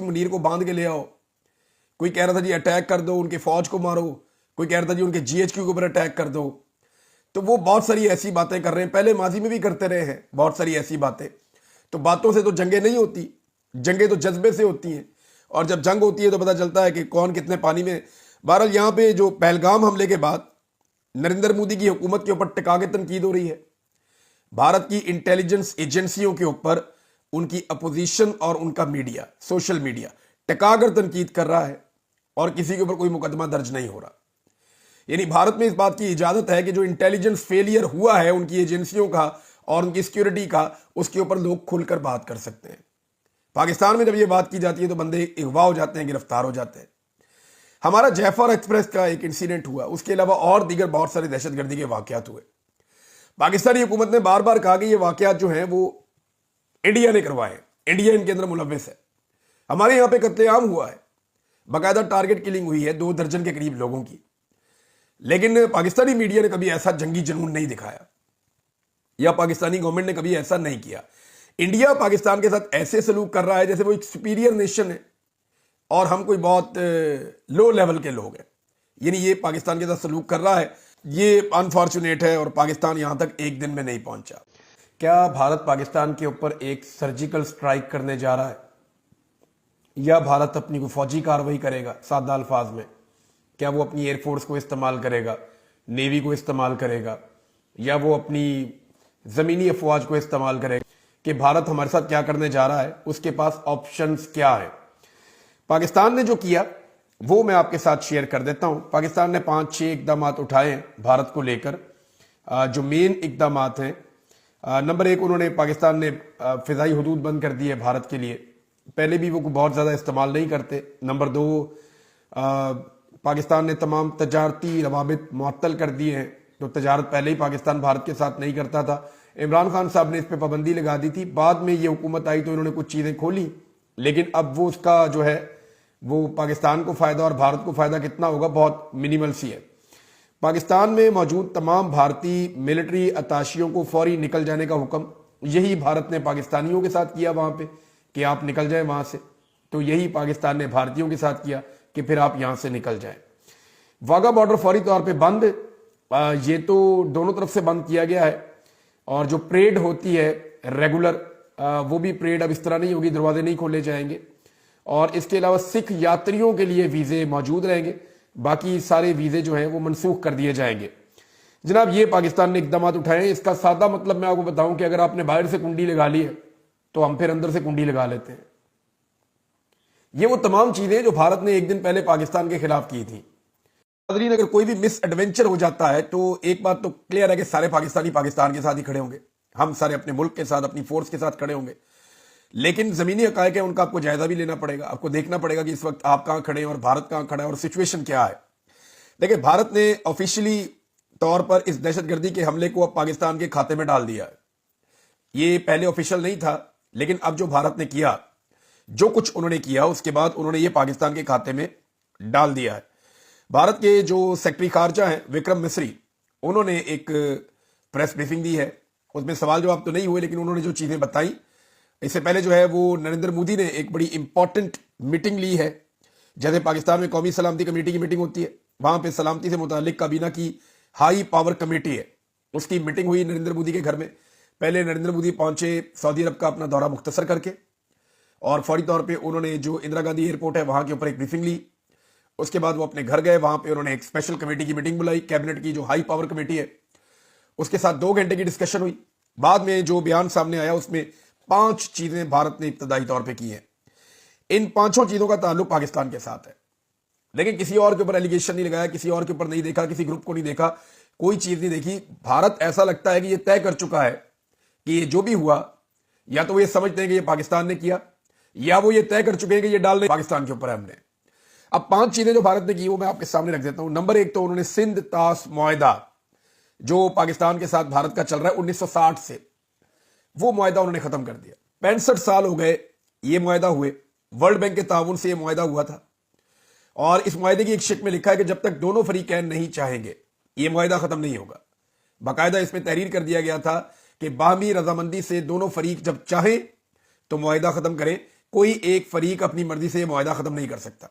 منیر کو باندھ کے لے آؤ, کوئی کہہ رہا تھا جی اٹیک کر دو, ان کے فوج کو مارو, کوئی کہہ رہا تھا جی ان کے GHQ کے اوپر اٹیک کر دو. تو وہ بہت ساری ایسی باتیں کر رہے ہیں, پہلے ماضی میں بھی کرتے رہے ہیں بہت ساری ایسی باتیں. تو باتوں سے تو جنگیں نہیں ہوتی, جنگیں تو جذبے سے ہوتی ہیں, اور جب جنگ ہوتی ہے تو پتہ چلتا ہے کہ کون کتنے پانی میں. بہرحال یہاں پہ جو پہلگام حملے کے بعد نریندر مودی کی حکومت کے اوپر ٹکا کے تنقید ہو رہی ہے. بھارت کی انٹیلیجنس ایجنسیوں کے اوپر ان کی اپوزیشن اور ان کا میڈیا, سوشل میڈیا ٹکا کر تنقید کر رہا ہے, اور کسی کے اوپر کوئی مقدمہ درج نہیں ہو رہا. یعنی بھارت میں اس بات کی اجازت ہے کہ جو انٹیلیجنس فیلئر ہوا ہے ان کی ایجنسیوں کا اور ان کی سیکیورٹی کا, اس کے اوپر لوگ کھل کر بات کر سکتے ہیں. پاکستان میں جب یہ بات کی جاتی ہے تو بندے اغوا ہو جاتے ہیں, گرفتار ہو جاتے ہیں. ہمارا جعفر ایکسپریس کا ایک انسیڈنٹ ہوا, اس کے علاوہ اور دیگر بہت سارے دہشت گردی کے واقعات ہوئے. پاکستانی حکومت نے بار بار کہا کہ یہ واقعات جو ہیں وہ انڈیا نے کروائے, انڈیا ان کے اندر ملوث ہے. ہمارے یہاں پہ قتل عام ہوا ہے, باقاعدہ ٹارگٹ کلنگ ہوئی ہے 2 درجن کے قریب لوگوں کی, لیکن پاکستانی میڈیا نے کبھی ایسا جنگی جنون نہیں دکھایا, یا پاکستانی گورنمنٹ نے کبھی ایسا نہیں کیا. انڈیا پاکستان کے ساتھ ایسے سلوک کر رہا ہے جیسے وہ ایک سپیریئر نیشن ہے اور ہم کوئی بہت لو لیول کے لوگ ہیں. یعنی یہ پاکستان کے ساتھ سلوک کر رہا ہے, یہ انفارچونیٹ ہے, اور پاکستان یہاں تک ایک دن میں نہیں پہنچا. کیا بھارت پاکستان کے اوپر ایک سرجیکل سٹرائک کرنے جا رہا ہے, یا بھارت اپنی کوئی فوجی کارروائی کرے گا؟ سادہ الفاظ میں, کیا وہ اپنی ایئر فورس کو استعمال کرے گا, نیوی کو استعمال کرے گا, یا وہ اپنی زمینی افواج کو استعمال کرے گا؟ کہ بھارت ہمارے ساتھ کیا کرنے جا رہا ہے, اس کے پاس آپشنز کیا ہے. پاکستان نے جو کیا وہ میں آپ کے ساتھ شیئر کر دیتا ہوں. پاکستان نے 5-6 اقدامات اٹھائے ہیں بھارت کو لے کر. جو مین اقدامات ہیں, نمبر 1, انہوں نے پاکستان نے فضائی حدود بند کر دی ہے بھارت کے لیے, پہلے بھی وہ بہت زیادہ استعمال نہیں کرتے. نمبر 2, پاکستان نے تمام تجارتی روابط معطل کر دیے ہیں. تو تجارت پہلے ہی پاکستان بھارت کے ساتھ نہیں کرتا تھا, عمران خان صاحب نے اس پہ پابندی لگا دی تھی. بعد میں یہ حکومت آئی تو انہوں نے کچھ چیزیں کھولی, لیکن اب وہ اس کا جو ہے وہ پاکستان کو فائدہ اور بھارت کو فائدہ کتنا ہوگا, بہت منیمل سی ہے. پاکستان میں موجود تمام بھارتی ملٹری اتاشیوں کو فوری نکل جانے کا حکم, یہی بھارت نے پاکستانیوں کے ساتھ کیا وہاں پہ کہ آپ نکل جائیں وہاں سے, تو یہی پاکستان نے بھارتیوں کے ساتھ کیا کہ پھر آپ یہاں سے نکل جائیں. واگا بارڈر فوری طور پہ بند, یہ تو دونوں طرف سے بند کیا گیا ہے. اور جو پریڈ ہوتی ہے ریگولر, وہ بھی پریڈ اب اس طرح نہیں ہوگی, دروازے نہیں کھولے جائیں گے. اور اس کے علاوہ سکھ یاتریوں کے لیے ویزے موجود رہیں گے, باقی سارے ویزے جو ہیں وہ منسوخ کر دیے جائیں گے. جناب یہ پاکستان نے اقدامات اٹھائے ہیں. اس کا سادہ مطلب میں آپ کو بتاؤں کہ اگر آپ نے باہر سے کنڈی لگا لی ہے تو ہم پھر اندر سے کنڈی لگا لیتے ہیں. یہ وہ تمام چیزیں جو بھارت نے ایک دن پہلے پاکستان کے خلاف کی تھی. ناظرین, اگر کوئی بھی مس ایڈونچر ہو جاتا ہے تو ایک بات تو کلیئر ہے کہ سارے پاکستانی پاکستان کے ساتھ ہی کھڑے ہوں گے, ہم سارے اپنے ملک کے ساتھ, اپنی فورس کے ساتھ کھڑے ہوں گے. لیکن زمینی حقائق ہے, ان کا آپ کو جائزہ بھی لینا پڑے گا, آپ کو دیکھنا پڑے گا کہ اس وقت آپ کہاں کھڑے ہیں اور بھارت کہاں کھڑا ہے اور سچویشن کیا ہے. دیکھیں, بھارت نے آفیشلی طور پر اس دہشت گردی کے حملے کو اب پاکستان کے کھاتے میں ڈال دیا ہے. یہ پہلے آفیشل نہیں تھا, لیکن اب جو بھارت نے کیا, جو کچھ انہوں نے کیا, اس کے بعد انہوں نے یہ پاکستان کے کھاتے میں ڈال دیا ہے. بھارت کے جو سیکرٹری خارجہ ہیں وکرم مسری, انہوں نے ایک پریس بریفنگ دی ہے. اس میں سوال جواب تو نہیں ہوئے, لیکن انہوں نے جو چیزیں بتائیں, اس سے پہلے جو ہے وہ نریندر مودی نے ایک بڑی امپورٹنٹ میٹنگ لی ہے. جیسے پاکستان میں قومی سلامتی کمیٹی کی میٹنگ ہوتی ہے, وہاں پہ سلامتی سے متعلق کابینہ کی ہائی پاور کمیٹی ہے, اس کی میٹنگ ہوئی نریندر مودی کے گھر میں. پہلے نریندر مودی پہنچے سعودی عرب کا اپنا دورہ مختصر کر کے, اور فوری طور پہ انہوں نے جو اندرا گاندھی ایئرپورٹ ہے وہاں کے اوپر ایک بریفنگ لی. اس کے بعد وہ اپنے گھر گئے, وہاں پہ انہوں نے ایک اسپیشل کمیٹی کی میٹنگ بلائی, کیبنٹ کی جو ہائی پاور کمیٹی ہے, اس کے ساتھ 2 گھنٹے کی ڈسکشن ہوئی. بعد میں جو بیان سامنے آیا اس میں 5 چیزیں بھارت نے ابتدائی طور پہ کی ہیں. ان 5 چیزوں کا تعلق پاکستان کے ساتھ ہے, لیکن کسی اور کے اوپر ایلیگیشن نہیں لگایا, کسی اور کے اوپر نہیں دیکھا, کسی گروپ کو نہیں دیکھا, کوئی چیز نہیں دیکھی. بھارت ایسا لگتا ہے کہ یہ طے کر چکا ہے کہ یہ جو بھی ہوا, یا تو وہ یہ سمجھتے ہیں کہ یہ پاکستان نے کیا, یا وہ یہ طے کر چکے ہیں کہ یہ ڈالنے پاکستان کے اوپر ہے ہم نے. اب 5 چیزیں جو بھارت نے کی وہ میں آپ کے سامنے رکھ دیتا ہوں. نمبر 1 تو انہوں نے سندھ طاس معاہدہ جو پاکستان کے ساتھ بھارت کا چل رہا ہے 1960 سے, وہ معاہدہ انہوں نے ختم کر دیا. 65 سال ہو گئے یہ معاہدہ ہوئے, ورلڈ بینک کے تعاون سے یہ معاہدہ ہوا تھا, اور اس معاہدے کی ایک شق میں لکھا ہے کہ جب تک دونوں فریقین نہیں چاہیں گے یہ معاہدہ ختم نہیں ہوگا. باقاعدہ اس میں تحریر کر دیا گیا تھا کہ باہمی رضامندی سے دونوں فریق جب چاہیں تو معاہدہ ختم کریں, کوئی ایک فریق اپنی مرضی سے یہ معاہدہ ختم نہیں کر سکتا.